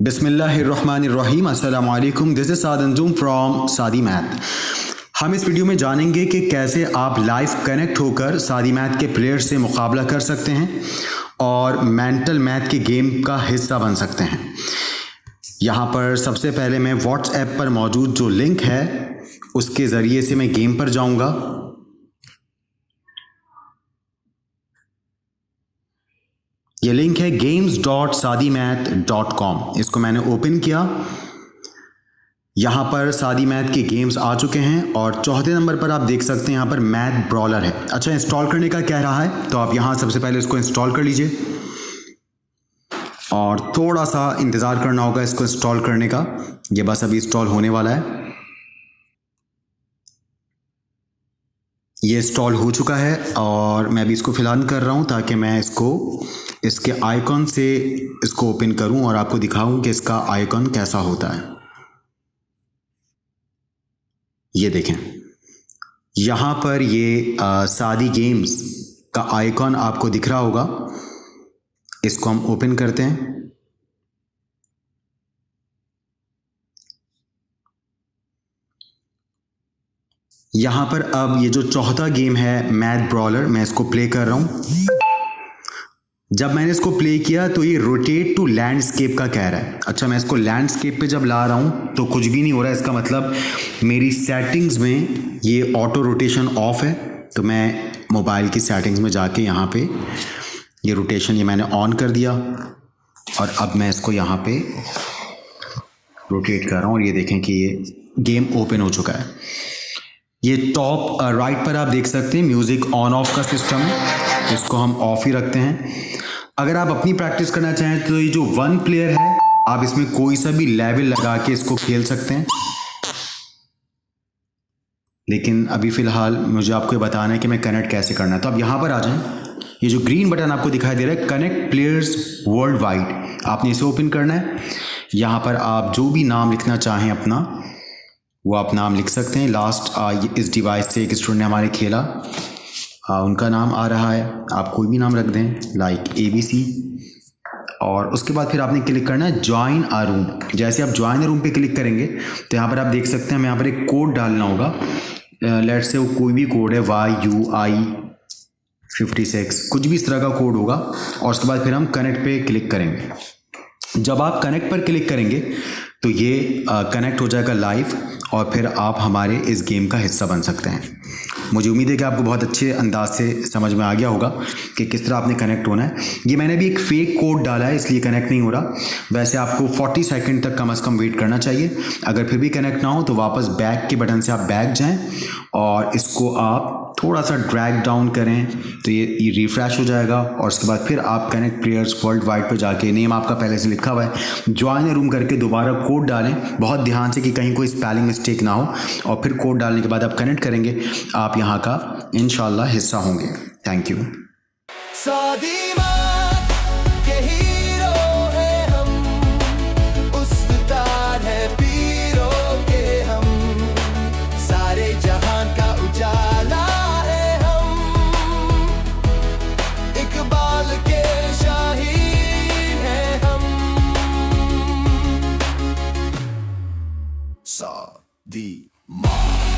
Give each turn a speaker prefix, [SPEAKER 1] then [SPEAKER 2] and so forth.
[SPEAKER 1] बिस्मिल्लाहिर्रहमानिर्रहीम। अस्सलाम वालेकुम। This is Saad Anjum from सादी मैथ। हम इस वीडियो में जानेंगे कि कैसे आप लाइव कनेक्ट होकर सादी मैथ के प्लेयर से मुकाबला कर सकते हैं और मेंटल मैथ के गेम का हिस्सा बन सकते हैं। यहाँ पर सबसे पहले मैं व्हाट्सएप पर मौजूद जो लिंक है उसके ज़रिए से मैं गेम पर जाऊँगा। ये लिंक है games.sadimath.com। इसको मैंने ओपन किया। यहाँ पर सादी मैथ के गेम्स आ चुके हैं और चौथे नंबर पर आप देख सकते हैं यहाँ पर मैथ ब्रॉलर है। अच्छा, इंस्टॉल करने का कह रहा है तो आप यहाँ सबसे पहले इसको इंस्टॉल कर लीजिए और थोड़ा सा इंतज़ार करना होगा इसको इंस्टॉल करने का। ये बस अभी इंस्टॉल होने वाला है। ये इंस्टॉल हो चुका है और मैं अभी इसको फिलहाल कर रहा हूँ ताकि मैं इसको इसके आइकॉन से इसको ओपन करूँ और आपको दिखाऊँ कि इसका आइकॉन कैसा होता है। ये देखें, यहाँ पर ये सादी गेम्स का आइकॉन आपको दिख रहा होगा। इसको हम ओपन करते हैं। यहाँ पर अब ये जो चौथा गेम है मैथ ब्रॉलर, मैं इसको प्ले कर रहा हूँ। जब मैंने इसको प्ले किया तो ये रोटेट टू लैंडस्केप का कह रहा है। अच्छा, मैं इसको लैंडस्केप पे जब ला रहा हूँ तो कुछ भी नहीं हो रहा है। इसका मतलब मेरी सेटिंग्स में ये ऑटो रोटेशन ऑफ है। तो मैं मोबाइल की सेटिंग्स में जाके यहाँ पे ये रोटेशन ये मैंने ऑन कर दिया और अब मैं इसको यहाँ पे रोटेट कर रहा हूँ और ये देखें कि ये गेम ओपन हो चुका है। ये टॉप राइट पर आप देख सकते हैं म्यूज़िक ऑन ऑफ का सिस्टम है। इसको हम ऑफ ही रखते हैं। अगर आप अपनी प्रैक्टिस करना चाहें तो ये जो वन प्लेयर है आप इसमें कोई सा भी लेवल लगा के इसको खेल सकते हैं, लेकिन अभी फ़िलहाल मुझे आपको ये बताना है कि मैं कनेक्ट कैसे करना है। तो आप यहाँ पर आ जाएं। ये जो ग्रीन बटन आपको दिखाई दे रहा है कनेक्ट प्लेयर्स वर्ल्ड वाइड, आपने इसे ओपन करना है। यहाँ पर आप जो भी नाम लिखना चाहें अपना वो आप नाम लिख सकते हैं। लास्ट इस डिवाइस से एक स्टूडेंट ने हमारे खेला, उनका नाम आ रहा है। आप कोई भी नाम रख दें लाइक ABC और उसके बाद फिर आपने क्लिक करना है ज्वाइन अ रूम। जैसे आप ज्वाइन अ रूम पे क्लिक करेंगे तो यहाँ पर आप देख सकते हैं हमें यहाँ पर एक कोड डालना होगा। लेट्स से वो कोई भी कोड है YUI56, कुछ भी इस तरह का कोड होगा और उसके बाद फिर हम कनेक्ट पे क्लिक करेंगे। जब आप कनेक्ट पर क्लिक करेंगे तो ये कनेक्ट हो जाएगा लाइव और फिर आप हमारे इस गेम का हिस्सा बन सकते हैं। मुझे उम्मीद है कि आपको बहुत अच्छे अंदाज से समझ में आ गया होगा कि किस तरह आपने कनेक्ट होना है। ये मैंने भी एक फेक कोड डाला है इसलिए कनेक्ट नहीं हो रहा। वैसे आपको 40 सेकंड तक कम से कम वेट करना चाहिए। अगर फिर भी कनेक्ट ना हो तो वापस बैक के बटन से आप बैक जाएं और इसको आप थोड़ा सा ड्रैग डाउन करें तो ये रिफ्रेश हो जाएगा और उसके बाद फिर आप कनेक्ट प्लेयर्स वर्ल्ड वाइड पर जाके नेम आपका पहले से लिखा हुआ है ज्वाइन रूम करके दोबारा कोड डालें। बहुत ध्यान से कि कहीं कोई स्पेलिंग मिस्टेक ना हो और फिर कोड डालने के बाद आप कनेक्ट करेंगे, आप यहाँ का इंशाल्लाह हिस्सा होंगे। Thank you.
[SPEAKER 2] Saudi Mat.